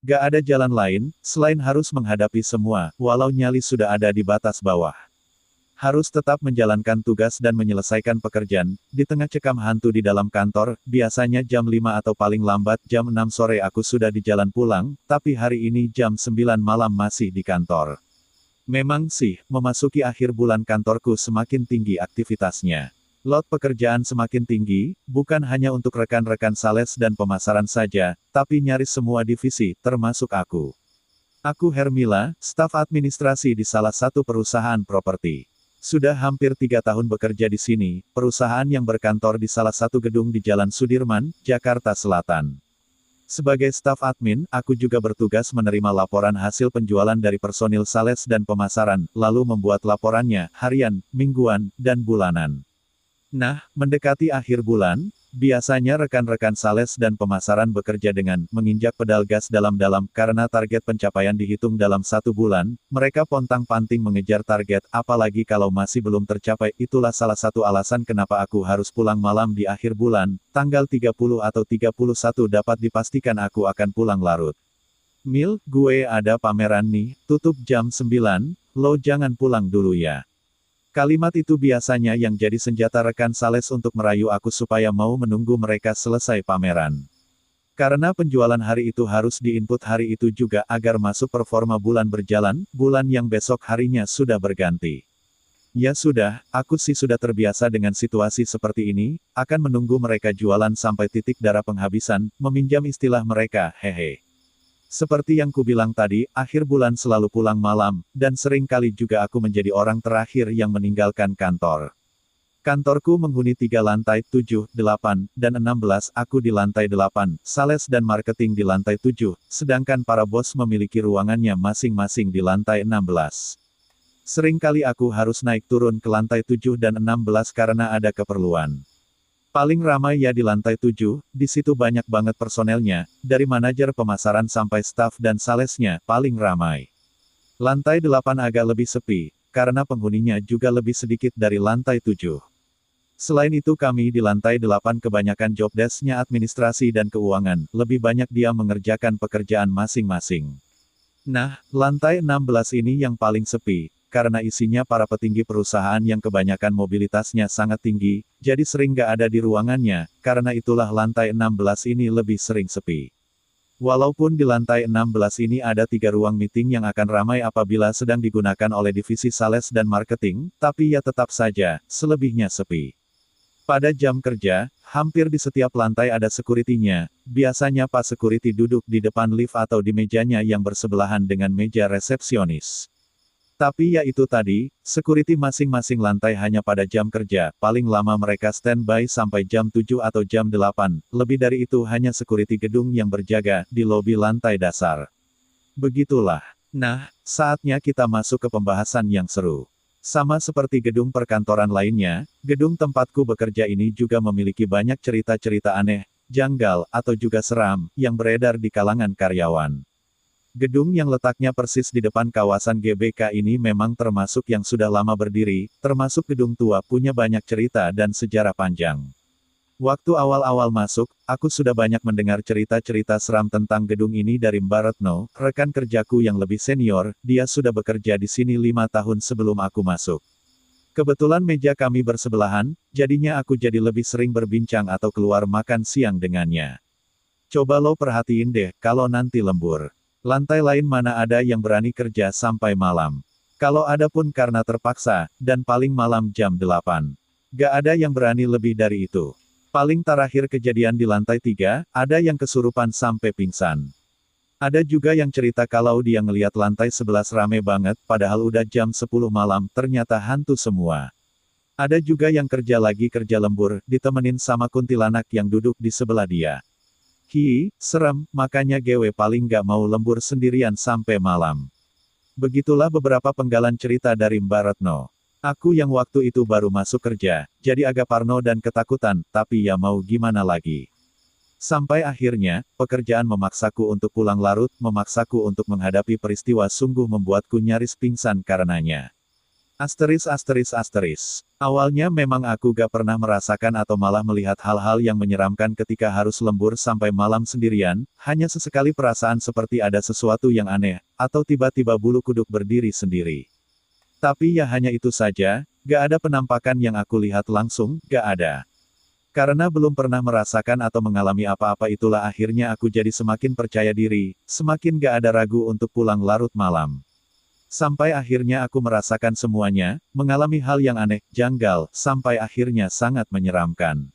Gak ada jalan lain, selain harus menghadapi semua, walau nyali sudah ada di batas bawah. Harus tetap menjalankan tugas dan menyelesaikan pekerjaan, di tengah cekam hantu di dalam kantor, biasanya jam 5 atau paling lambat jam 6 sore aku sudah di jalan pulang, tapi hari ini jam 9 malam masih di kantor. Memang sih, memasuki akhir bulan kantorku semakin tinggi aktivitasnya. Lot pekerjaan semakin tinggi, bukan hanya untuk rekan-rekan sales dan pemasaran saja, tapi nyaris semua divisi, termasuk aku. Aku Hermila, staf administrasi di salah satu perusahaan properti. Sudah hampir 3 tahun bekerja di sini, perusahaan yang berkantor di salah satu gedung di Jalan Sudirman, Jakarta Selatan. Sebagai staf admin, aku juga bertugas menerima laporan hasil penjualan dari personil sales dan pemasaran, lalu membuat laporannya, harian, mingguan, dan bulanan. Nah, mendekati akhir bulan, biasanya rekan-rekan sales dan pemasaran bekerja dengan menginjak pedal gas dalam-dalam karena target pencapaian dihitung dalam 1 bulan, mereka pontang-panting mengejar target, apalagi kalau masih belum tercapai. Itulah salah satu alasan kenapa aku harus pulang malam di akhir bulan, tanggal 30 atau 31 dapat dipastikan aku akan pulang larut. Mil, gue ada pameran nih, tutup jam 9, lo jangan pulang dulu ya. Kalimat itu biasanya yang jadi senjata rekan sales untuk merayu aku supaya mau menunggu mereka selesai pameran. Karena penjualan hari itu harus diinput hari itu juga agar masuk performa bulan berjalan, bulan yang besok harinya sudah berganti. Ya sudah, aku sih sudah terbiasa dengan situasi seperti ini, akan menunggu mereka jualan sampai titik darah penghabisan, meminjam istilah mereka, hehe. Seperti yang kubilang tadi, akhir bulan selalu pulang malam, dan sering kali juga aku menjadi orang terakhir yang meninggalkan kantor. Kantorku menghuni 3 lantai, 7, 8, dan 16, aku di lantai 8, sales dan marketing di lantai 7, sedangkan para bos memiliki ruangannya masing-masing di lantai 16. Sering kali aku harus naik turun ke lantai 7 dan 16 karena ada keperluan. Paling ramai ya di lantai 7, di situ banyak banget personelnya, dari manajer pemasaran sampai staf dan salesnya, paling ramai. Lantai 8 agak lebih sepi, karena penghuninya juga lebih sedikit dari lantai 7. Selain itu kami di lantai 8 kebanyakan job desk-nya administrasi dan keuangan, lebih banyak dia mengerjakan pekerjaan masing-masing. Nah, lantai 16 ini yang paling sepi, karena isinya para petinggi perusahaan yang kebanyakan mobilitasnya sangat tinggi, jadi sering gak ada di ruangannya, karena itulah lantai 16 ini lebih sering sepi. Walaupun di lantai 16 ini ada 3 ruang meeting yang akan ramai apabila sedang digunakan oleh divisi sales dan marketing, tapi ya tetap saja, selebihnya sepi. Pada jam kerja, hampir di setiap lantai ada security-nya, biasanya Pak Security duduk di depan lift atau di mejanya yang bersebelahan dengan meja resepsionis. Tapi ya itu tadi, security masing-masing lantai hanya pada jam kerja, paling lama mereka standby sampai jam 7 atau jam 8, lebih dari itu hanya security gedung yang berjaga, di lobi lantai dasar. Begitulah. Nah, saatnya kita masuk ke pembahasan yang seru. Sama seperti gedung perkantoran lainnya, gedung tempatku bekerja ini juga memiliki banyak cerita-cerita aneh, janggal, atau juga seram, yang beredar di kalangan karyawan. Gedung yang letaknya persis di depan kawasan GBK ini memang termasuk yang sudah lama berdiri, termasuk gedung tua punya banyak cerita dan sejarah panjang. Waktu awal-awal masuk, aku sudah banyak mendengar cerita-cerita seram tentang gedung ini dari Mbak Retno, rekan kerjaku yang lebih senior, dia sudah bekerja di sini 5 tahun sebelum aku masuk. Kebetulan meja kami bersebelahan, jadinya aku jadi lebih sering berbincang atau keluar makan siang dengannya. Coba lo perhatiin deh, kalau nanti lembur. Lantai lain mana ada yang berani kerja sampai malam. Kalau ada pun karena terpaksa, dan paling malam jam 8. Gak ada yang berani lebih dari itu. Paling terakhir kejadian di lantai 3, ada yang kesurupan sampai pingsan. Ada juga yang cerita kalau dia ngeliat lantai 11 rame banget, padahal udah jam 10 malam, ternyata hantu semua. Ada juga yang kerja lagi kerja lembur, ditemenin sama kuntilanak yang duduk di sebelah dia. Hi, serem, makanya gue paling gak mau lembur sendirian sampai malam. Begitulah beberapa penggalan cerita dari Mbak Retno. Aku yang waktu itu baru masuk kerja, jadi agak parno dan ketakutan, tapi ya mau gimana lagi. Sampai akhirnya, pekerjaan memaksaku untuk pulang larut, memaksaku untuk menghadapi peristiwa sungguh membuatku nyaris pingsan karenanya. Asteris asteris asteris. Awalnya memang aku gak pernah merasakan atau malah melihat hal-hal yang menyeramkan ketika harus lembur sampai malam sendirian, hanya sesekali perasaan seperti ada sesuatu yang aneh, atau tiba-tiba bulu kuduk berdiri sendiri. Tapi ya hanya itu saja, gak ada penampakan yang aku lihat langsung, gak ada. Karena belum pernah merasakan atau mengalami apa-apa itulah akhirnya aku jadi semakin percaya diri, semakin gak ada ragu untuk pulang larut malam. Sampai akhirnya aku merasakan semuanya, mengalami hal yang aneh, janggal, sampai akhirnya sangat menyeramkan.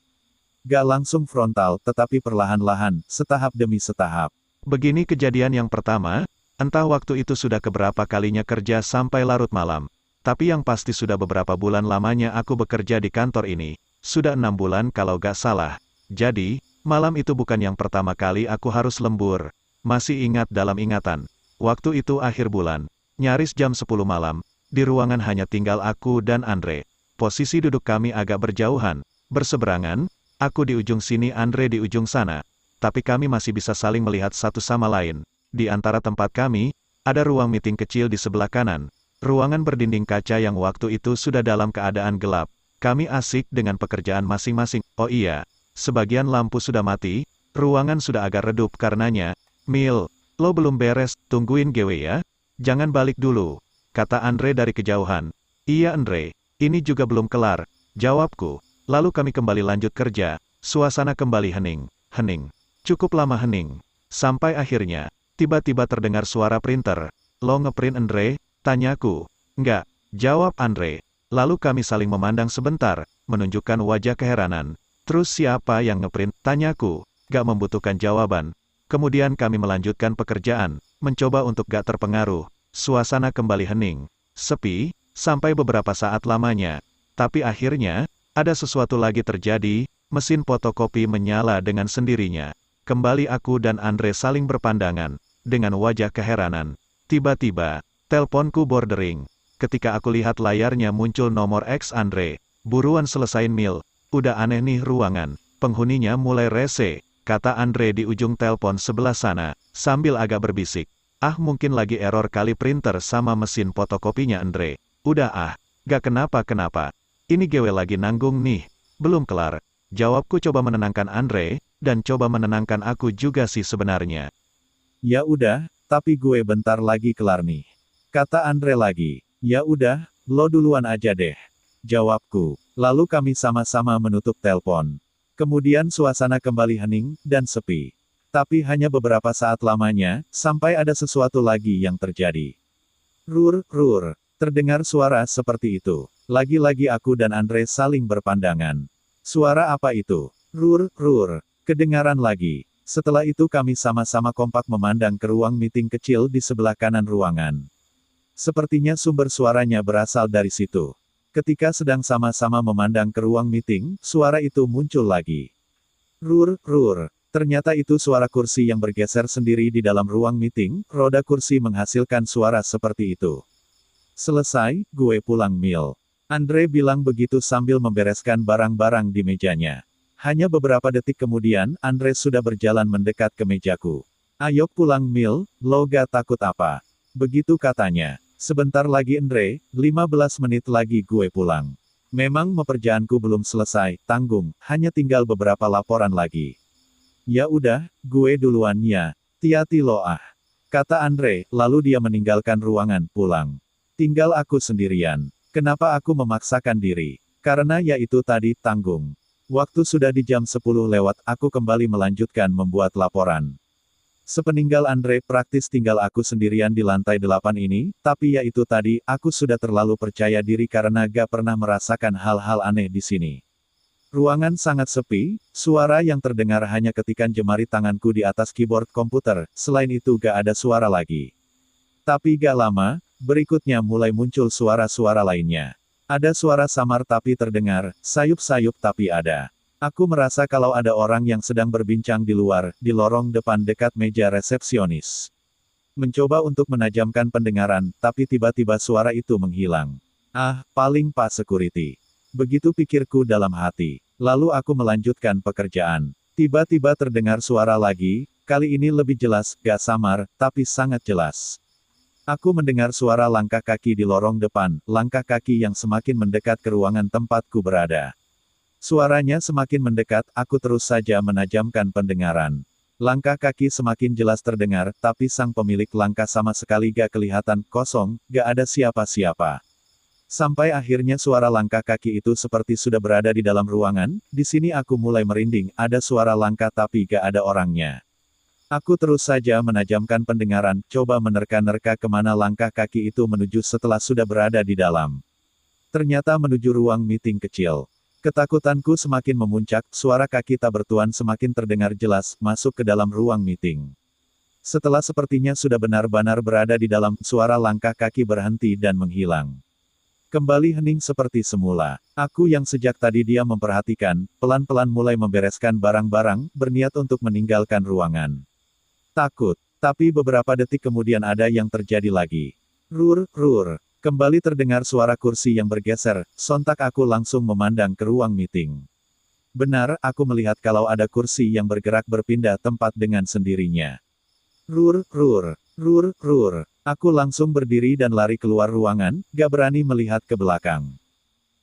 Gak langsung frontal, tetapi perlahan-lahan, setahap demi setahap. Begini kejadian yang pertama, entah waktu itu sudah keberapa kalinya kerja sampai larut malam. Tapi yang pasti sudah beberapa bulan lamanya aku bekerja di kantor ini. Sudah 6 bulan kalau gak salah. Jadi, malam itu bukan yang pertama kali aku harus lembur. Masih ingat dalam ingatan. Waktu itu akhir bulan. Nyaris jam 10 malam, di ruangan hanya tinggal aku dan Andre. Posisi duduk kami agak berjauhan, berseberangan, aku di ujung sini Andre di ujung sana. Tapi kami masih bisa saling melihat satu sama lain. Di antara tempat kami, ada ruang meeting kecil di sebelah kanan. Ruangan berdinding kaca yang waktu itu sudah dalam keadaan gelap. Kami asik dengan pekerjaan masing-masing. Oh iya, sebagian lampu sudah mati, ruangan sudah agak redup karenanya. Mil, lo belum beres, tungguin gue ya. Jangan balik dulu, kata Andre dari kejauhan. Iya Andre, ini juga belum kelar, jawabku. Lalu kami kembali lanjut kerja, suasana kembali hening, hening. Cukup lama hening. Sampai akhirnya, tiba-tiba terdengar suara printer. Lo ngeprint Andre? Tanyaku. Enggak, jawab Andre. Lalu kami saling memandang sebentar, menunjukkan wajah keheranan. Terus siapa yang ngeprint? Tanyaku. Gak membutuhkan jawaban. Kemudian kami melanjutkan pekerjaan, mencoba untuk gak terpengaruh. Suasana kembali hening, sepi, sampai beberapa saat lamanya. Tapi akhirnya, ada sesuatu lagi terjadi, mesin fotokopi menyala dengan sendirinya. Kembali aku dan Andre saling berpandangan, dengan wajah keheranan. Tiba-tiba, teleponku bordering. Ketika aku lihat layarnya muncul nomor X Andre. Buruan selesain Mil, udah aneh nih ruangan, penghuninya mulai rese. Kata Andre di ujung telepon sebelah sana, sambil agak berbisik. Ah mungkin lagi error kali printer sama mesin fotokopinya Andre. Udah gak kenapa-kenapa. Ini gue lagi nanggung nih, belum kelar. Jawabku coba menenangkan Andre, dan coba menenangkan aku juga sih sebenarnya. Ya udah, tapi gue bentar lagi kelar nih. Kata Andre lagi. Ya udah, lo duluan aja deh. Jawabku. Lalu kami sama-sama menutup telepon. Kemudian suasana kembali hening, dan sepi. Tapi hanya beberapa saat lamanya, sampai ada sesuatu lagi yang terjadi. Rur, terdengar suara seperti itu. Lagi-lagi aku dan Andre saling berpandangan. Suara apa itu? Rur, kedengaran lagi. Setelah itu kami sama-sama kompak memandang ke ruang meeting kecil di sebelah kanan ruangan. Sepertinya sumber suaranya berasal dari situ. Ketika sedang sama-sama memandang ke ruang meeting, suara itu muncul lagi. Rur, ternyata itu suara kursi yang bergeser sendiri di dalam ruang meeting, roda kursi menghasilkan suara seperti itu. Selesai, gue pulang Mil. Andre bilang begitu sambil membereskan barang-barang di mejanya. Hanya beberapa detik kemudian, Andre sudah berjalan mendekat ke mejaku. Ayo pulang Mil, lo gak takut apa? Begitu katanya. Sebentar lagi Andre, 15 menit lagi gue pulang. Memang pekerjaanku belum selesai, tanggung, hanya tinggal beberapa laporan lagi. Ya udah, gue duluan ya. Hati-hati lo kata Andre, lalu dia meninggalkan ruangan, pulang. Tinggal aku sendirian. Kenapa aku memaksakan diri? Karena ya itu tadi, tanggung. Waktu sudah di jam 10 lewat, aku kembali melanjutkan membuat laporan. Sepeninggal Andre praktis tinggal aku sendirian di lantai 8 ini, tapi ya itu tadi, aku sudah terlalu percaya diri karena gak pernah merasakan hal-hal aneh di sini. Ruangan sangat sepi, suara yang terdengar hanya ketikan jemari tanganku di atas keyboard komputer, selain itu gak ada suara lagi. Tapi gak lama, berikutnya mulai muncul suara-suara lainnya. Ada suara samar tapi terdengar, sayup-sayup tapi ada. Aku merasa kalau ada orang yang sedang berbincang di luar, di lorong depan dekat meja resepsionis. Mencoba untuk menajamkan pendengaran, tapi tiba-tiba suara itu menghilang. Paling Pak Security. Begitu pikirku dalam hati. Lalu aku melanjutkan pekerjaan. Tiba-tiba terdengar suara lagi, kali ini lebih jelas, gak samar, tapi sangat jelas. Aku mendengar suara langkah kaki di lorong depan, langkah kaki yang semakin mendekat ke ruangan tempatku berada. Suaranya semakin mendekat, aku terus saja menajamkan pendengaran. Langkah kaki semakin jelas terdengar, tapi sang pemilik langkah sama sekali gak kelihatan, kosong, gak ada siapa-siapa. Sampai akhirnya suara langkah kaki itu seperti sudah berada di dalam ruangan, di sini aku mulai merinding, ada suara langkah tapi gak ada orangnya. Aku terus saja menajamkan pendengaran, coba menerka-nerka kemana langkah kaki itu menuju setelah sudah berada di dalam. Ternyata menuju ruang meeting kecil. Ketakutanku semakin memuncak, suara kaki tak bertuan semakin terdengar jelas, masuk ke dalam ruang meeting. Setelah sepertinya sudah benar-benar berada di dalam, suara langkah kaki berhenti dan menghilang. Kembali hening seperti semula. Aku yang sejak tadi diam memperhatikan, pelan-pelan mulai membereskan barang-barang, berniat untuk meninggalkan ruangan. Takut. Tapi beberapa detik kemudian ada yang terjadi lagi. Rur, rur. Kembali terdengar suara kursi yang bergeser, sontak aku langsung memandang ke ruang meeting. Benar, aku melihat kalau ada kursi yang bergerak berpindah tempat dengan sendirinya. Rur, rur. Rur, rur. Aku langsung berdiri dan lari keluar ruangan, gak berani melihat ke belakang.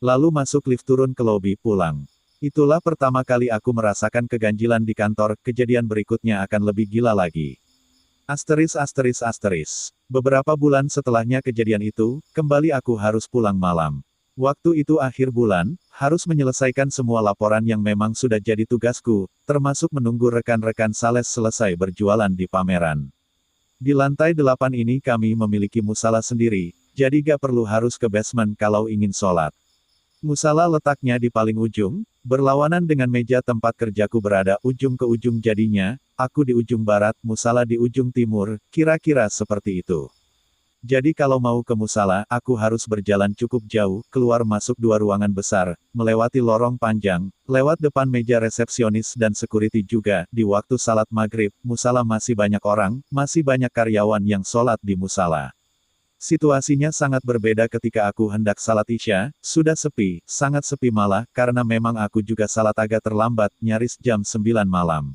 Lalu masuk lift turun ke lobi pulang. Itulah pertama kali aku merasakan keganjilan di kantor, kejadian berikutnya akan lebih gila lagi. Asteris. Beberapa bulan setelahnya kejadian itu, kembali aku harus pulang malam. Waktu itu akhir bulan, harus menyelesaikan semua laporan yang memang sudah jadi tugasku, termasuk menunggu rekan-rekan sales selesai berjualan di pameran. Di lantai 8 ini kami memiliki musala sendiri, jadi gak perlu harus ke basement kalau ingin sholat. Musala letaknya di paling ujung, berlawanan dengan meja tempat kerjaku berada, ujung ke ujung jadinya, aku di ujung barat, musala di ujung timur, kira-kira seperti itu. Jadi kalau mau ke musala, aku harus berjalan cukup jauh, keluar masuk 2 ruangan besar, melewati lorong panjang, lewat depan meja resepsionis dan security juga, di waktu salat maghrib, musala masih banyak orang, masih banyak karyawan yang sholat di musala. Situasinya sangat berbeda ketika aku hendak salat Isya, sudah sepi, sangat sepi malah, karena memang aku juga salat agak terlambat, nyaris jam 9 malam.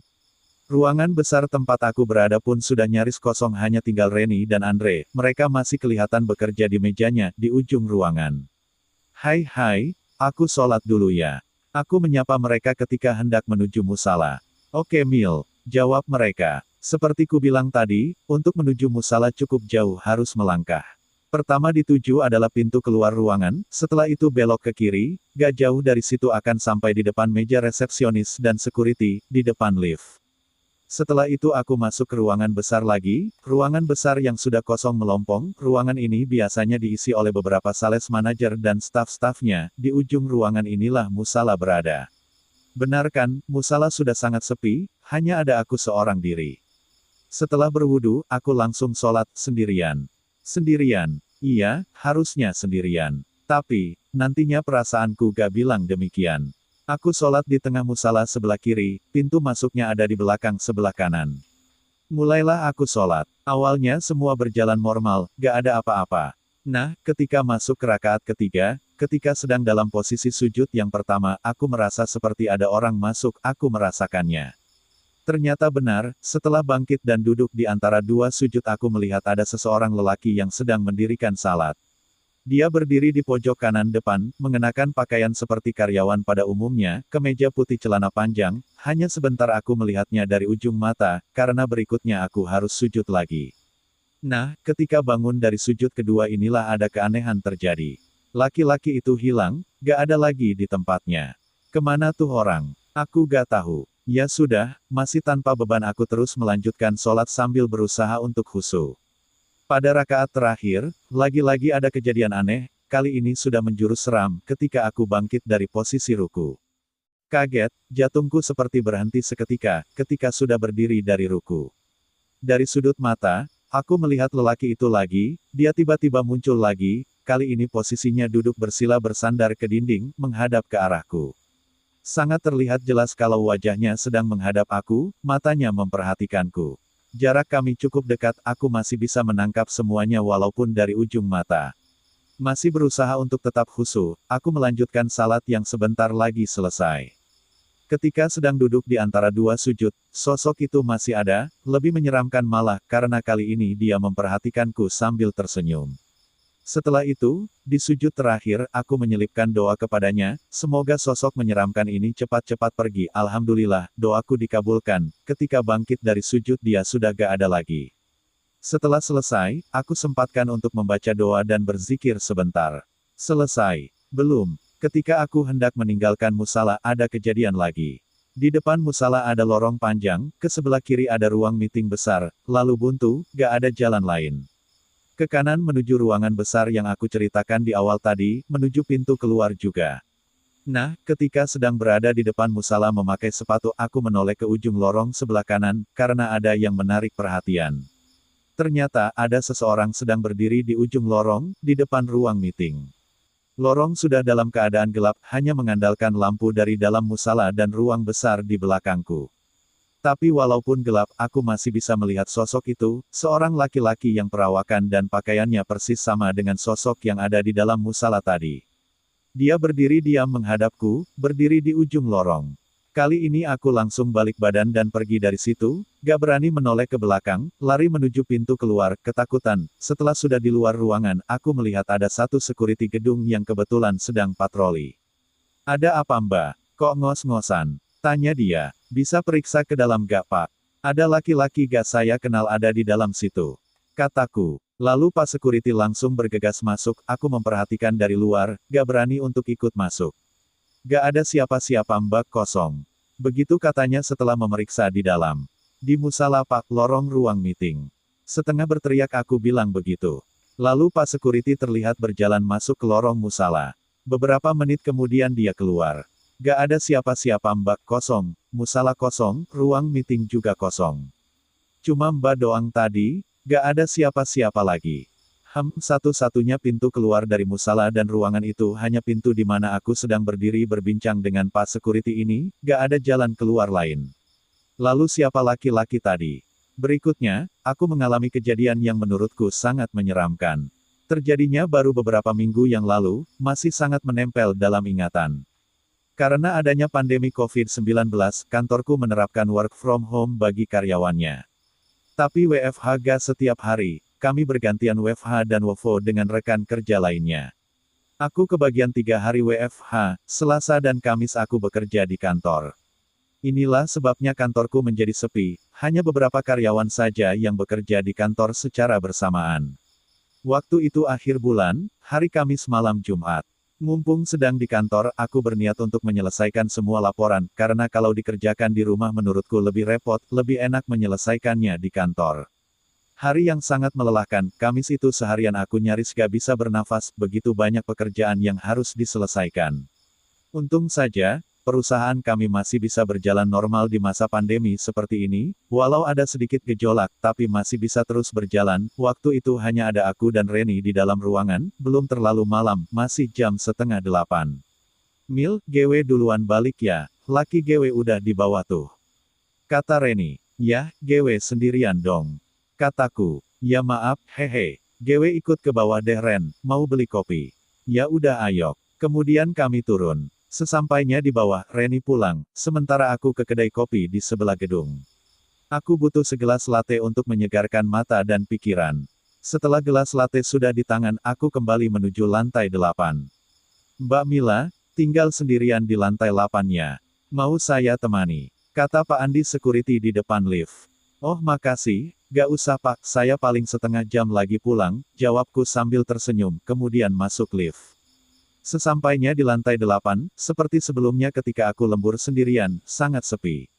Ruangan besar tempat aku berada pun sudah nyaris kosong, hanya tinggal Reni dan Andre, mereka masih kelihatan bekerja di mejanya, di ujung ruangan. Hai, aku sholat dulu ya. Aku menyapa mereka ketika hendak menuju musala. Oke Mil, jawab mereka. Seperti ku bilang tadi, untuk menuju musala cukup jauh harus melangkah. Pertama dituju adalah pintu keluar ruangan, setelah itu belok ke kiri, gak jauh dari situ akan sampai di depan meja resepsionis dan security, di depan lift. Setelah itu aku masuk ke ruangan besar lagi, ruangan besar yang sudah kosong melompong, ruangan ini biasanya diisi oleh beberapa sales manajer dan staf-stafnya, di ujung ruangan inilah musala berada. Benar kan, musala sudah sangat sepi, hanya ada aku seorang diri. Setelah berwudu, aku langsung sholat, sendirian. Sendirian. Iya, harusnya sendirian. Tapi, nantinya perasaanku gak bilang demikian. Aku sholat di tengah musala sebelah kiri, pintu masuknya ada di belakang sebelah kanan. Mulailah aku sholat. Awalnya semua berjalan normal, gak ada apa-apa. Nah, ketika masuk ke rakaat ketiga, ketika sedang dalam posisi sujud yang pertama, aku merasa seperti ada orang masuk, aku merasakannya. Ternyata benar, setelah bangkit dan duduk di antara 2 sujud aku melihat ada seseorang lelaki yang sedang mendirikan salat. Dia berdiri di pojok kanan depan, mengenakan pakaian seperti karyawan pada umumnya, kemeja putih celana panjang, hanya sebentar aku melihatnya dari ujung mata, karena berikutnya aku harus sujud lagi. Nah, ketika bangun dari sujud kedua inilah ada keanehan terjadi. Laki-laki itu hilang, gak ada lagi di tempatnya. Kemana tuh orang? Aku gak tahu. Ya sudah, masih tanpa beban aku terus melanjutkan sholat sambil berusaha untuk khusyuk. Pada rakaat terakhir, lagi-lagi ada kejadian aneh, kali ini sudah menjurus seram, ketika aku bangkit dari posisi ruku. Kaget, jantungku seperti berhenti seketika, ketika sudah berdiri dari ruku. Dari sudut mata, aku melihat lelaki itu lagi, dia tiba-tiba muncul lagi, kali ini posisinya duduk bersila bersandar ke dinding, menghadap ke arahku. Sangat terlihat jelas kalau wajahnya sedang menghadap aku, matanya memperhatikanku. Jarak kami cukup dekat, aku masih bisa menangkap semuanya walaupun dari ujung mata. Masih berusaha untuk tetap khusyuk, aku melanjutkan salat yang sebentar lagi selesai. Ketika sedang duduk di antara dua sujud, sosok itu masih ada, lebih menyeramkan malah karena kali ini dia memperhatikanku sambil tersenyum. Setelah itu, di sujud terakhir, aku menyelipkan doa kepadanya, semoga sosok menyeramkan ini cepat-cepat pergi. Alhamdulillah, doaku dikabulkan, ketika bangkit dari sujud dia sudah gak ada lagi. Setelah selesai, aku sempatkan untuk membaca doa dan berzikir sebentar. Selesai. Belum. Ketika aku hendak meninggalkan musala, ada kejadian lagi. Di depan musala ada lorong panjang, ke sebelah kiri ada ruang meeting besar, lalu buntu, gak ada jalan lain. Ke kanan menuju ruangan besar yang aku ceritakan di awal tadi, menuju pintu keluar juga. Nah, ketika sedang berada di depan musala memakai sepatu, aku menoleh ke ujung lorong sebelah kanan, karena ada yang menarik perhatian. Ternyata, ada seseorang sedang berdiri di ujung lorong, di depan ruang meeting. Lorong sudah dalam keadaan gelap, hanya mengandalkan lampu dari dalam musala dan ruang besar di belakangku. Tapi walaupun gelap, aku masih bisa melihat sosok itu, seorang laki-laki yang perawakan dan pakaiannya persis sama dengan sosok yang ada di dalam musala tadi. Dia berdiri diam menghadapku, berdiri di ujung lorong. Kali ini aku langsung balik badan dan pergi dari situ, gak berani menoleh ke belakang, lari menuju pintu keluar, ketakutan. Setelah sudah di luar ruangan, aku melihat ada satu security gedung yang kebetulan sedang patroli. Ada apa mbak? Kok ngos-ngosan? Tanya dia. Bisa periksa ke dalam gak pak? Ada laki-laki gak saya kenal ada di dalam situ. Kataku. Lalu Pak Security langsung bergegas masuk, aku memperhatikan dari luar, gak berani untuk ikut masuk. Gak ada siapa-siapa mbak kosong. Begitu katanya setelah memeriksa di dalam. Di musala pak, lorong ruang meeting. Setengah berteriak aku bilang begitu. Lalu Pak Security terlihat berjalan masuk ke lorong musala. Beberapa menit kemudian dia keluar. Gak ada siapa-siapa mbak kosong, musala kosong, ruang meeting juga kosong. Cuma mbak doang tadi, gak ada siapa-siapa lagi. Satu-satunya pintu keluar dari musala dan ruangan itu hanya pintu di mana aku sedang berdiri berbincang dengan Pak Security ini, gak ada jalan keluar lain. Lalu siapa laki-laki tadi? Berikutnya, aku mengalami kejadian yang menurutku sangat menyeramkan. Terjadinya baru beberapa minggu yang lalu, masih sangat menempel dalam ingatan. Karena adanya pandemi COVID-19, kantorku menerapkan work from home bagi karyawannya. Tapi WFH gak setiap hari, kami bergantian WFH dan WFO dengan rekan kerja lainnya. Aku kebagian 3 hari WFH, Selasa dan Kamis aku bekerja di kantor. Inilah sebabnya kantorku menjadi sepi, hanya beberapa karyawan saja yang bekerja di kantor secara bersamaan. Waktu itu akhir bulan, hari Kamis malam Jumat. Mumpung sedang di kantor, aku berniat untuk menyelesaikan semua laporan, karena kalau dikerjakan di rumah menurutku lebih repot, lebih enak menyelesaikannya di kantor. Hari yang sangat melelahkan, Kamis itu seharian aku nyaris gak bisa bernafas, begitu banyak pekerjaan yang harus diselesaikan. Untung saja, perusahaan kami masih bisa berjalan normal di masa pandemi seperti ini, walau ada sedikit gejolak, tapi masih bisa terus berjalan. Waktu itu hanya ada aku dan Reni di dalam ruangan, belum terlalu malam, masih jam 7:30. Mil, GW duluan balik ya, laki GW udah di bawah tuh. Kata Reni. Yah, GW sendirian dong. Kataku. Ya maaf, hehe. GW ikut ke bawah deh Ren, mau beli kopi. Ya udah ayo. Kemudian kami turun. Sesampainya di bawah, Reni pulang, sementara aku ke kedai kopi di sebelah gedung. Aku butuh segelas latte untuk menyegarkan mata dan pikiran. Setelah gelas latte sudah di tangan, aku kembali menuju lantai 8. Mbak Mila, tinggal sendirian di lantai 8-nya. Mau saya temani? Kata Pak Andi security di depan lift. Oh makasih, gak usah Pak, saya paling setengah jam lagi pulang, jawabku sambil tersenyum, kemudian masuk lift. Sesampainya di lantai 8, seperti sebelumnya ketika aku lembur sendirian, sangat sepi.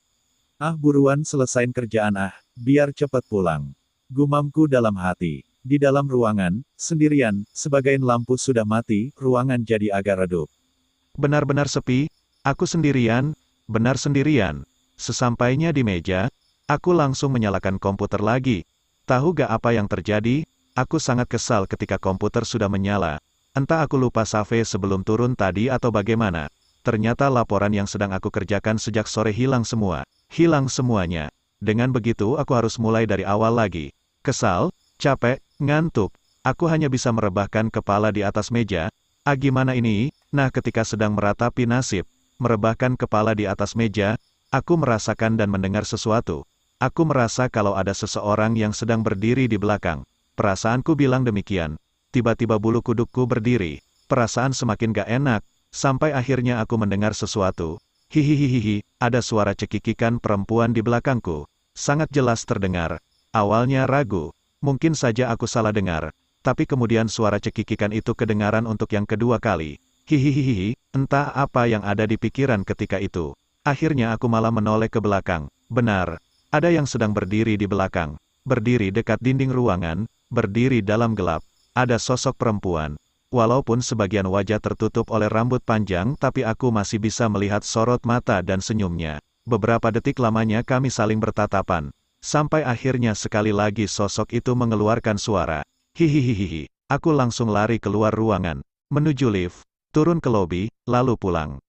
Ah buruan selesain kerjaan biar cepet pulang. Gumamku dalam hati. Di dalam ruangan, sendirian, sebagian lampu sudah mati, ruangan jadi agak redup. Benar-benar sepi, aku sendirian, benar sendirian. Sesampainya di meja, aku langsung menyalakan komputer lagi. Tahu gak apa yang terjadi? Aku sangat kesal ketika komputer sudah menyala. Entah aku lupa save sebelum turun tadi atau bagaimana. Ternyata laporan yang sedang aku kerjakan sejak sore hilang semua. Hilang semuanya. Dengan begitu aku harus mulai dari awal lagi. Kesal, capek, ngantuk. Aku hanya bisa merebahkan kepala di atas meja. Ah gimana ini? Nah ketika sedang meratapi nasib, merebahkan kepala di atas meja, aku merasakan dan mendengar sesuatu. Aku merasa kalau ada seseorang yang sedang berdiri di belakang. Perasaanku bilang demikian. Tiba-tiba bulu kudukku berdiri. Perasaan semakin gak enak, sampai akhirnya aku mendengar sesuatu. Hihihihihi, ada suara cekikikan perempuan di belakangku. Sangat jelas terdengar. Awalnya ragu, mungkin saja aku salah dengar. Tapi kemudian suara cekikikan itu kedengaran untuk yang kedua kali. Hihihihi, entah apa yang ada di pikiran ketika itu. Akhirnya aku malah menoleh ke belakang. Benar, ada yang sedang berdiri di belakang. Berdiri dekat dinding ruangan, berdiri dalam gelap. Ada sosok perempuan. Walaupun sebagian wajah tertutup oleh rambut panjang, tapi aku masih bisa melihat sorot mata dan senyumnya. Beberapa detik lamanya kami saling bertatapan. Sampai akhirnya sekali lagi sosok itu mengeluarkan suara. Hihihihihi, aku langsung lari keluar ruangan, menuju lift, turun ke lobi, lalu pulang.